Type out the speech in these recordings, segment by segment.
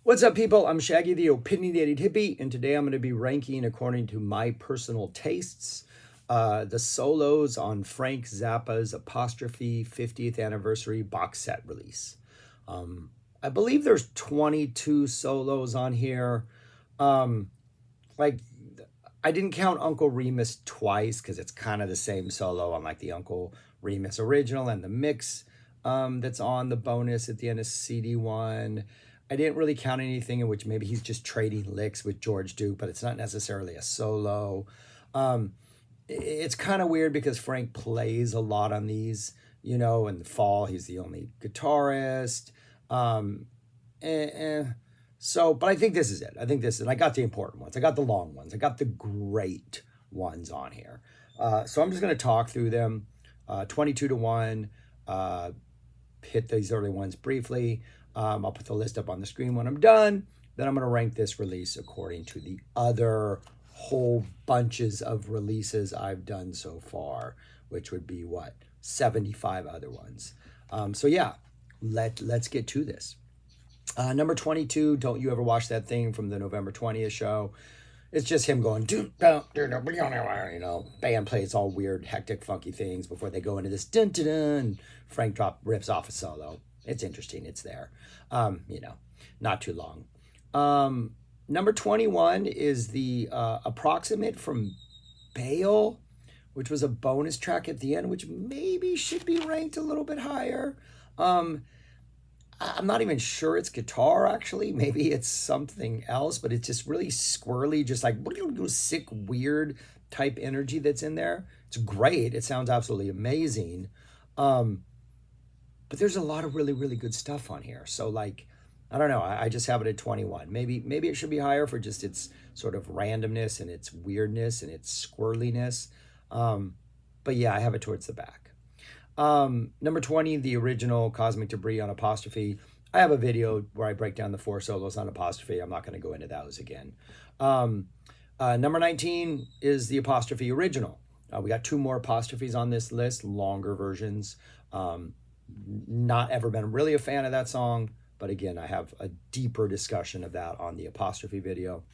What's up, people? I'm Shaggy, the opinionated hippie, and today I'm going to be ranking according to my personal tastes the solos on Frank Zappa's Apostrophe 50th anniversary box set release. I believe there's 22 solos on here. Like, I didn't count Uncle Remus twice because it's kind of the same solo on like the Uncle Remus original and the mix that's on the bonus at the end of CD1. I didn't really count anything in which maybe he's just trading licks with George Duke, but it's not necessarily a solo. It's kind of weird because Frank plays a lot on these, in the fall, he's the only guitarist. So, but I think this is it. I got the important ones. I got the long ones. I got the great ones on here. So I'm just going to talk through them 22 to 1, hit these early ones briefly. I'll put the list up on the screen when I'm done. Then I'm going to rank this release according to the other whole bunches of releases I've done so far, which would be 75 other ones. So yeah, let's get to this. Number 22, Don't You Ever Watch That Thing from the November 20th show. It's just him going, band plays all weird, hectic, funky things before they go into this dun dun dun. Frank rips off a solo. It's interesting. It's there. Not too long. Number 21 is the Approximate from Bale, which was a bonus track at the end, which maybe should be ranked a little bit higher. I'm not even sure it's guitar, actually. Maybe it's something else, but it's just really squirrely, just like sick, weird type energy that's in there. It's great. It sounds absolutely amazing. But there's a lot of really, really good stuff on here. So, I don't know. I just have it at 21. Maybe it should be higher for just its sort of randomness and its weirdness and its squirreliness. But yeah, I have it towards the back. Number 20, the original Cosmic Debris on Apostrophe. I have a video where I break down the 4 solos on Apostrophe. I'm not going to go into those again. Number 19 is the Apostrophe original. We got 2 more Apostrophes on this list, longer versions. Not ever been really a fan of that song, but again, I have a deeper discussion of that on the Apostrophe video.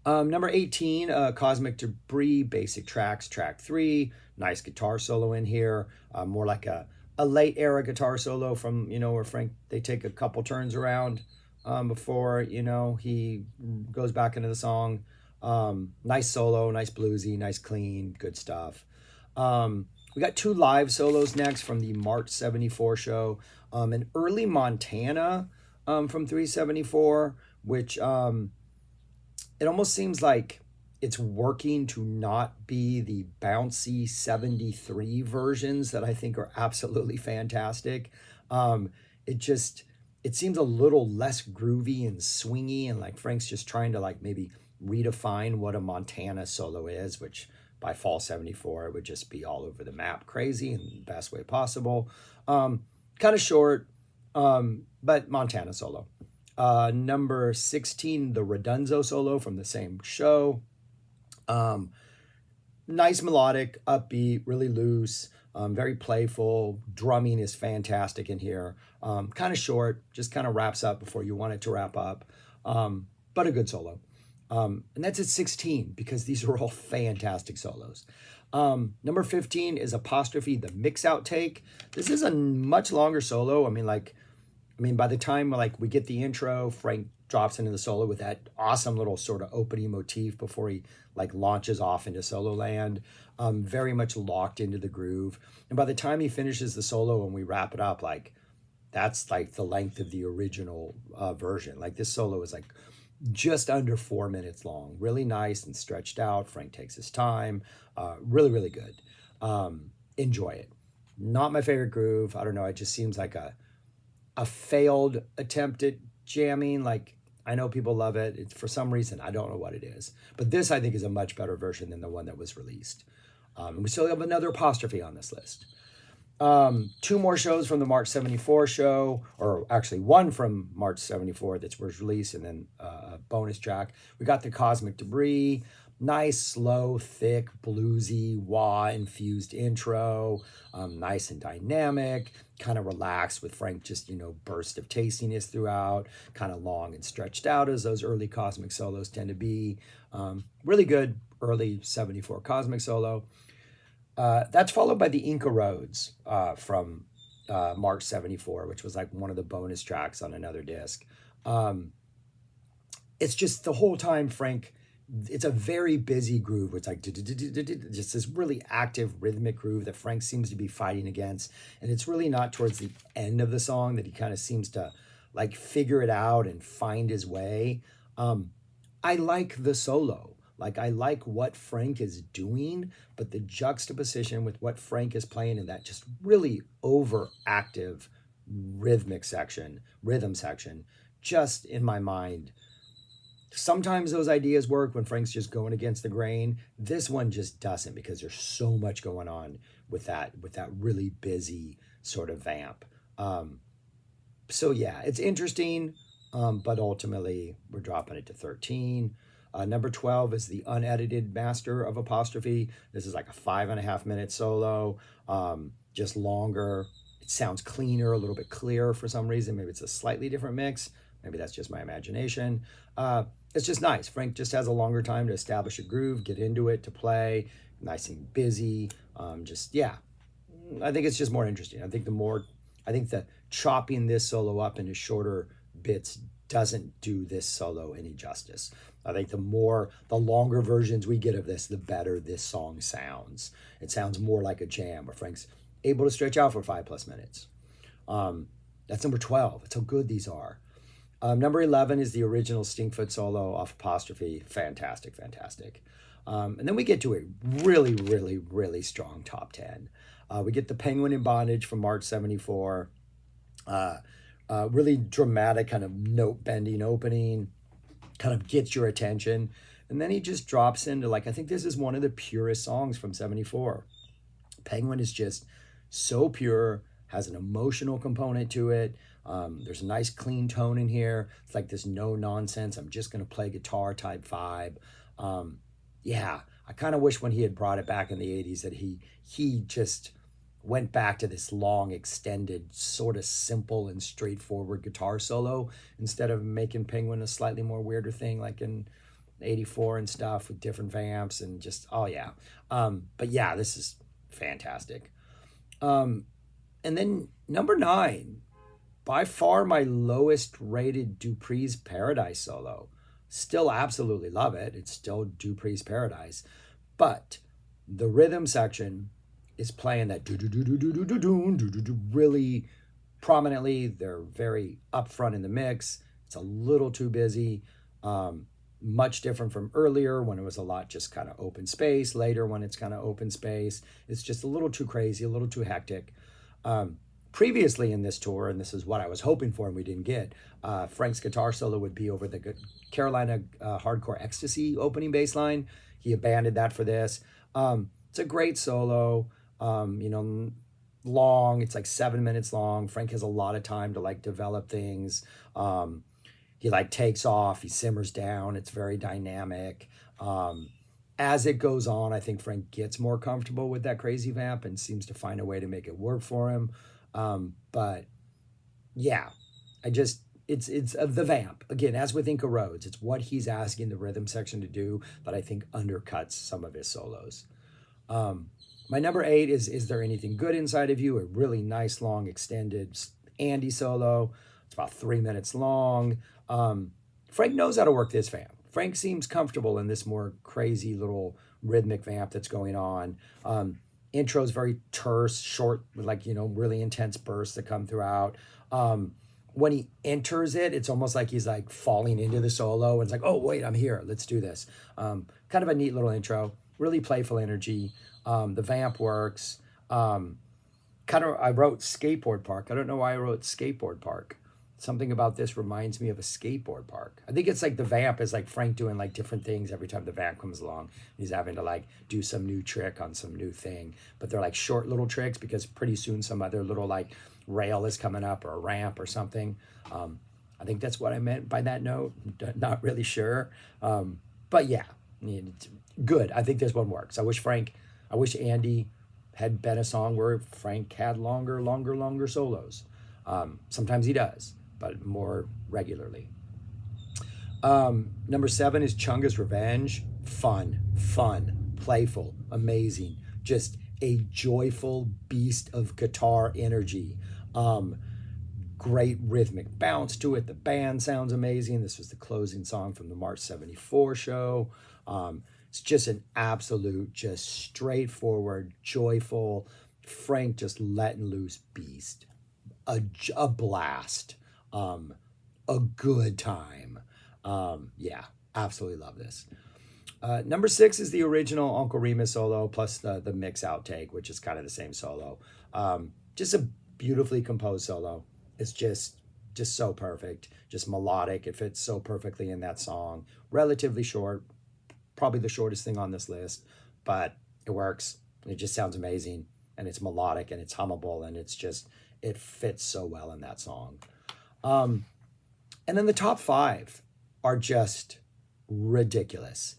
Number 18, Cosmic Debris, Basic Tracks, track 3. Nice guitar solo in here. More like a late era guitar solo from, where Frank, they take a couple turns around before, he goes back into the song. Nice solo, nice bluesy, nice clean, good stuff. We got 2 live solos next from the March 74 show. An early Montana from 374, which it almost seems like it's working to not be the bouncy 73 versions that I think are absolutely fantastic. It seems a little less groovy and swingy, and like Frank's just trying to maybe redefine what a Montana solo is, which by fall 74, it would just be all over the map, crazy in the best way possible. Kind of short, but Montana solo. Number 16, the Redunzo solo from the same show. Nice melodic, upbeat, really loose, very playful. Drumming is fantastic in here. Kind of short, just kind of wraps up before you want it to wrap up, but a good solo. And that's at 16 because these are all fantastic solos. Number 15 is Apostrophe, the mix outtake. This is a much longer solo. By the time we get the intro, Frank drops into the solo with that awesome little sort of opening motif before he launches off into solo land. Very much locked into the groove. And by the time he finishes the solo and we wrap it up, that's the length of the original version. This solo is just under 4 minutes long. Really nice and stretched out. Frank takes his time. Really, really good. Enjoy it. Not my favorite groove. I don't know. It just seems like a failed attempt at jamming. I know people love it. It's for some reason. I don't know what it is. But this, I think, is a much better version than the one that was released. And we still have another Apostrophe on this list. 2 more shows from the March 74 show, or actually 1 from March 74 that was released, and then a bonus track. We got the Cosmic Debris. Nice, slow, thick, bluesy, wah-infused intro, nice and dynamic, kind of relaxed with Frank just, burst of tastiness throughout, kind of long and stretched out as those early cosmic solos tend to be. Really good early 74 cosmic solo. That's followed by the Inca Roads from March 74, which was like one of the bonus tracks on another disc. Um, it's just the whole time Frank, it's a very busy groove. It's like just this really active rhythmic groove that Frank seems to be fighting against. And it's really not towards the end of the song that he kind of seems to like figure it out and find his way. Um, I like the solo. Like I like what Frank is doing, but the juxtaposition with what Frank is playing in that just really overactive rhythm section, just in my mind. Sometimes those ideas work when Frank's just going against the grain. This one just doesn't because there's so much going on with that really busy sort of vamp. Um, so yeah, it's interesting, but ultimately we're dropping it to 13. Number 12 is the unedited master of Apostrophe. This is like a 5.5 minute solo, just longer. It sounds cleaner, a little bit clearer for some reason. Maybe it's a slightly different mix. Maybe that's just my imagination. It's just nice. Frank just has a longer time to establish a groove, get into it, to play. Nice and busy. Yeah, I think it's just more interesting. I think the chopping this solo up into shorter bits doesn't do this solo any justice. I think the longer versions we get of this, the better this song sounds. It sounds more like a jam where Frank's able to stretch out for 5+ minutes. That's number 12. That's how good these are. Number 11 is the original Stinkfoot solo off Apostrophe. Fantastic, fantastic. And then we get to a really, really, really strong top 10. We get the Penguin in Bondage from March 74. Really dramatic, kind of note bending opening, kind of gets your attention. And then he just drops into, like, I think this is one of the purest songs from 74. Penguin is just so pure, has an emotional component to it. There's a nice clean tone in here. It's like this no nonsense, I'm just going to play guitar type vibe. Yeah, I kind of wish when he had brought it back in the 80s that he just went back to this long, extended, sort of simple and straightforward guitar solo instead of making Penguin a slightly more weirder thing like in 84 and stuff with different vamps and just, oh yeah. But yeah, this is fantastic. Um, and then number 9, by far my lowest rated Dupree's Paradise solo. Still absolutely love it. It's still Dupree's Paradise. But the rhythm section is playing that do do do do do do do do do do do really prominently. They're very upfront in the mix. It's a little too busy. Much different from earlier when it was a lot just kind of open space. Later when it's kind of open space, it's just a little too crazy, a little too hectic. Previously in this tour, and this is what I was hoping for and we didn't get, Frank's guitar solo would be over the Carolina Hardcore Ecstasy opening bass line. He abandoned that for this. It's a great solo, long. It's like 7 minutes long. Frank has a lot of time to like develop things. He like takes off, he simmers down. It's very dynamic. As it goes on, I think Frank gets more comfortable with that crazy vamp and seems to find a way to make it work for him. But yeah, it's the vamp again, as with Inca Roads. It's what he's asking the rhythm section to do that I think undercuts some of his solos. My number 8 is There Anything Good Inside of You? A really nice, long, extended Andy solo. It's about 3 minutes long. Frank knows how to work this vamp. Frank seems comfortable in this more crazy little rhythmic vamp that's going on. Intro is very terse, short, with like, really intense bursts that come throughout. When he enters it, it's almost like he's like falling into the solo. And it's like, oh, wait, I'm here. Let's do this. Kind of a neat little intro, really playful energy. The vamp works. I wrote Skateboard Park. I don't know why I wrote Skateboard Park. Something about this reminds me of a skateboard park. I think it's like the vamp is like Frank doing like different things every time the vamp comes along. He's having to like do some new trick on some new thing, but they're like short little tricks because pretty soon some other little like rail is coming up or a ramp or something. I think that's what I meant by that note. Not really sure. But yeah, It's good. I think this one works. I wish Andy had been a song where Frank had longer solos. Sometimes he does, but more regularly. Number 7 is Chunga's Revenge. Fun, playful, amazing. Just a joyful beast of guitar energy. Um, Great rhythmic bounce to it. The band sounds amazing. This was the closing song from the March 74 show. It's just an absolute, just straightforward, joyful, Frank just letting loose beast. A blast. Um, a good time. Yeah, absolutely love this. Number 6 is the original Uncle Remus solo plus the mix outtake, which is kind of the same solo. Just a beautifully composed solo. It's just so perfect, just melodic. It fits so perfectly in that song. Relatively short, probably the shortest thing on this list, but it works. It just sounds amazing, and it's melodic and it's hummable, and it fits so well in that song. Um, and then the top 5 are just ridiculous.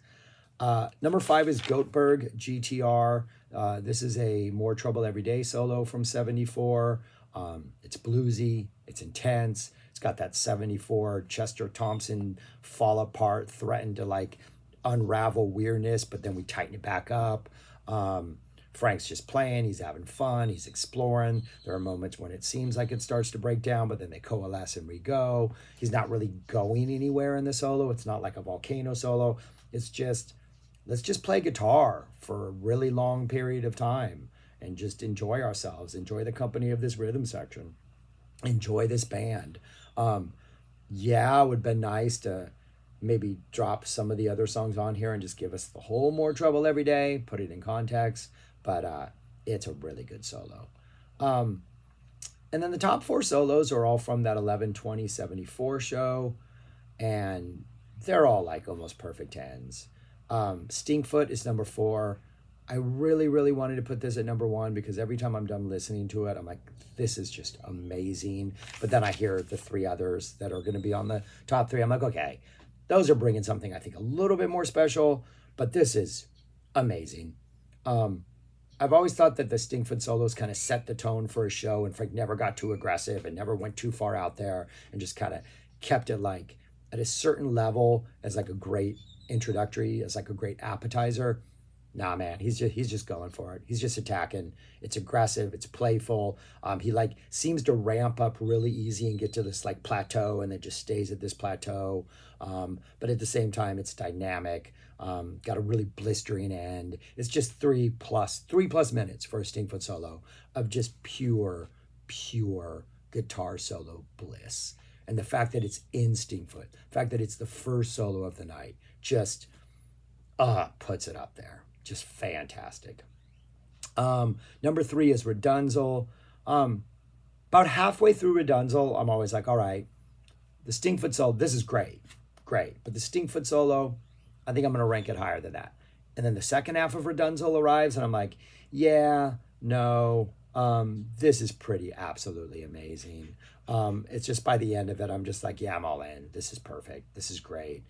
Number 5 is Goatberg GTR. This is a More Trouble Every Day solo from 74. It's bluesy, it's intense, it's got that 74 Chester Thompson fall apart, threaten to like unravel weirdness, but then we tighten it back up. Frank's just playing, he's having fun, he's exploring. There are moments when it seems like it starts to break down, but then they coalesce and re-go. He's not really going anywhere in the solo. It's not like a volcano solo. It's just, let's just play guitar for a really long period of time and just enjoy ourselves, enjoy the company of this rhythm section, enjoy this band. Yeah, it would have been nice to maybe drop some of the other songs on here and just give us the whole More Trouble Every Day, put it in context, but it's a really good solo. Um, and then the top 4 solos are all from that 11/20/74 show, and they're all like almost perfect 10s. Stinkfoot is number 4. I really wanted to put this at number 1 because every time I'm done listening to it, I'm like, this is just amazing. But then I hear the 3 others that are going to be on the top 3. I'm like, okay, those are bringing something I think a little bit more special, but this is amazing. Um, I've always thought that the Stinkfoot solos kind of set the tone for a show, and Frank never got too aggressive and never went too far out there and just kind of kept it like at a certain level as like a great introductory, as like a great appetizer. Nah, man, he's just going for it. He's just attacking. It's aggressive. It's playful. He like seems to ramp up really easy and get to this like plateau, and then just stays at this plateau. But at the same time, it's dynamic. Got a really blistering end. It's just three plus minutes for a Stinkfoot solo of just pure guitar solo bliss. And the fact that it's in Stinkfoot, the fact that it's the first solo of the night, just puts it up there. Just fantastic. Number 3 is Redunzel. About halfway through Redunzel, I'm always like, all right, the Stinkfoot solo, this is great. But the Stinkfoot solo, I think I'm going to rank it higher than that. And then the second half of Redunzel arrives, and I'm like, yeah, no, this is pretty absolutely amazing. It's just by the end of it, I'm just like, yeah, I'm all in. This is perfect. This is great.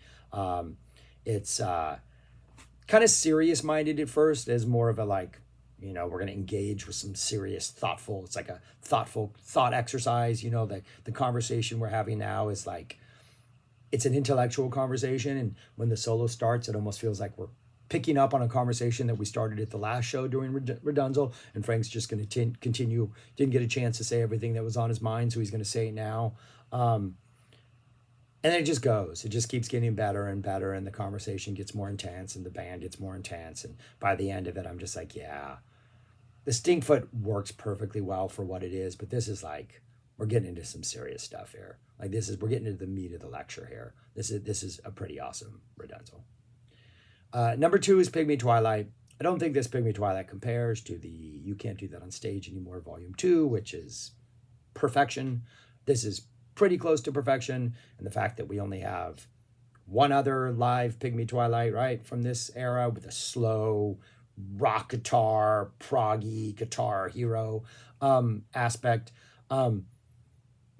It's kind of serious minded at first, as more of a like, we're going to engage with some serious thoughtful, it's like a thoughtful thought exercise. The conversation we're having now is like, it's an intellectual conversation, and when the solo starts, it almost feels like we're picking up on a conversation that we started at the last show during Redunzel, and Frank's just going to continue. Didn't get a chance to say everything that was on his mind, so he's going to say it now. And then it just goes. It just keeps getting better and better, and the conversation gets more intense, and the band gets more intense. And by the end of it, I'm just like, yeah, the Stinkfoot works perfectly well for what it is, but this is like, we're getting into some serious stuff here. Like we're getting into the meat of the lecture here. This is a pretty awesome Redunzel. Number 2 is Pygmy Twilight. I don't think this Pygmy Twilight compares to the You Can't Do That on Stage Anymore Volume 2, which is perfection. This is pretty close to perfection, and the fact that we only have one other live Pygmy Twilight, right, from this era with a slow rock guitar, proggy guitar hero aspect,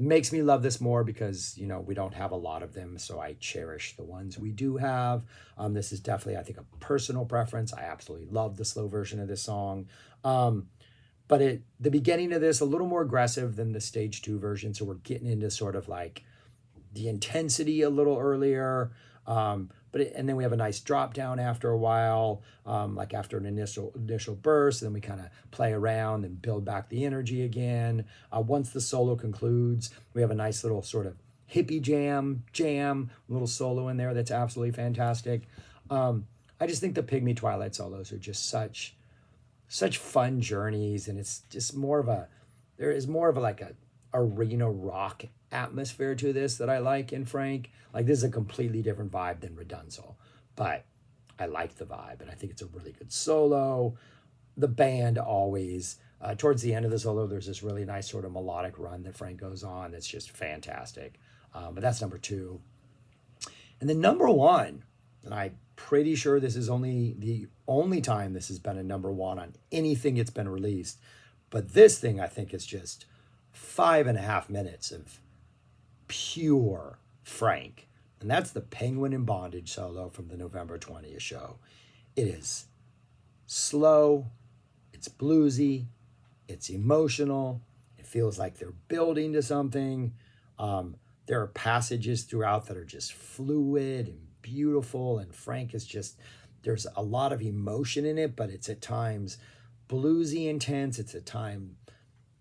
Makes me love this more because, you know, we don't have a lot of them, so I cherish the ones we do have. This is definitely, I think, a personal preference. I absolutely love the slow version of this song. But the beginning of this a little more aggressive than the stage 2 version, so we're getting into sort of like the intensity a little earlier. And then we have a nice drop down after a while, like after an initial burst. And then we kind of play around and build back the energy again. Once the solo concludes, we have a nice little sort of hippie jam, little solo in there that's absolutely fantastic. I just think the Pygmy Twilight solos are just such fun journeys, and it's just there is more of like a arena rock atmosphere to this that I like in Frank. Like, this is a completely different vibe than Redunzel, but I like the vibe, and I think it's a really good solo. The band always, towards the end of the solo, there's this really nice sort of melodic run that Frank goes on that's just fantastic. But that's number 2. And then number 1, and I'm pretty sure this is the only time this has been a number 1 on anything that's been released. But this thing, I think, is just 5.5 minutes of pure Frank. And that's the Penguin in Bondage solo from the November 20th show. It is slow, it's bluesy, it's emotional, it feels like they're building to something. There are passages throughout that are just fluid and beautiful, and Frank is just, there's a lot of emotion in it, but it's at times bluesy intense, it's at times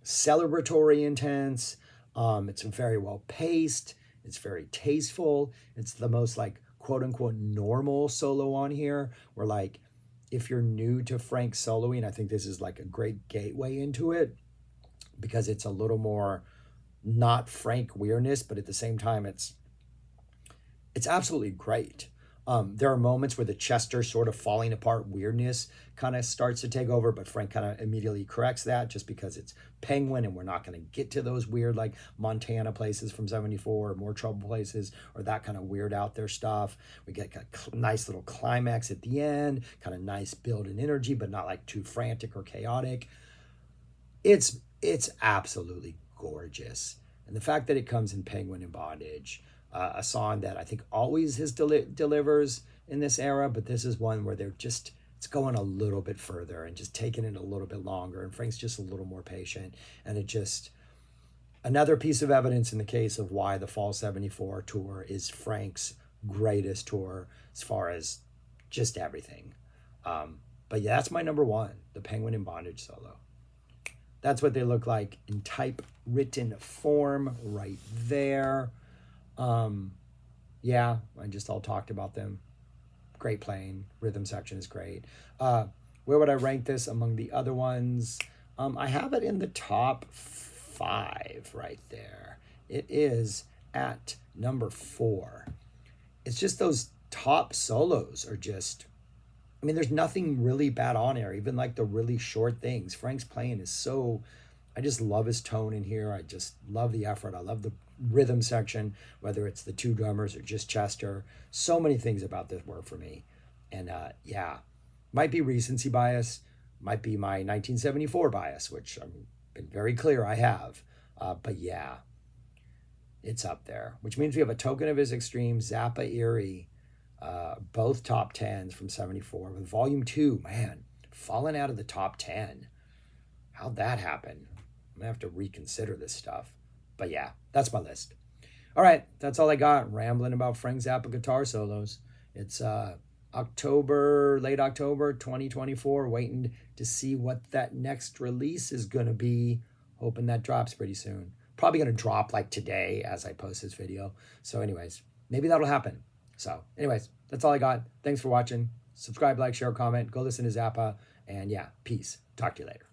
celebratory intense. It's very well paced, it's very tasteful, it's the most like quote unquote normal solo on here, where like if you're new to Frank soloing, I think this is like a great gateway into it, because it's a little more not Frank weirdness, but at the same time it's absolutely great. There are moments where the Chester sort of falling apart weirdness kind of starts to take over, but Frank kind of immediately corrects that, just because it's Penguin and we're not going to get to those weird like Montana places from 74 or More Trouble places or that kind of weird out there stuff. We get a nice little climax at the end, kind of nice build in energy, but not like too frantic or chaotic. It's absolutely gorgeous. And the fact that it comes in Penguin in Bondage, a song that I think always delivers in this era, but this is one where it's going a little bit further and just taking it a little bit longer, and Frank's just a little more patient, and it just, another piece of evidence in the case of why the Fall 74 tour is Frank's greatest tour as far as just everything. But yeah, that's my number 1, the Penguin in Bondage solo. That's what they look like in typewritten form right there. Yeah, I just all talked about them. Great playing. Rhythm section is great. Where would I rank this among the other ones? I have it in the top 5 right there. It is at number 4. It's just those top solos are just, I mean, there's nothing really bad on here, even like the really short things. Frank's playing is so, I just love his tone in here. I just love the effort. I love the rhythm section, whether it's the 2 drummers or just Chester. So many things about this work for me. And yeah, might be recency bias, might be my 1974 bias, which I've been very clear I have. But yeah, it's up there, which means we have a Token of His Extreme, Zappa, Erie, both top 10s from 74, with Volume 2, man, falling out of the top 10. How'd that happen? I'm gonna have to reconsider this stuff. But yeah, that's my list. All right, that's all I got. Rambling about Frank Zappa guitar solos. It's late October 2024, waiting to see what that next release is going to be. Hoping that drops pretty soon. Probably going to drop like today as I post this video. So anyways, maybe that'll happen. So anyways, that's all I got. Thanks for watching. Subscribe, like, share, comment. Go listen to Zappa. And yeah, peace. Talk to you later.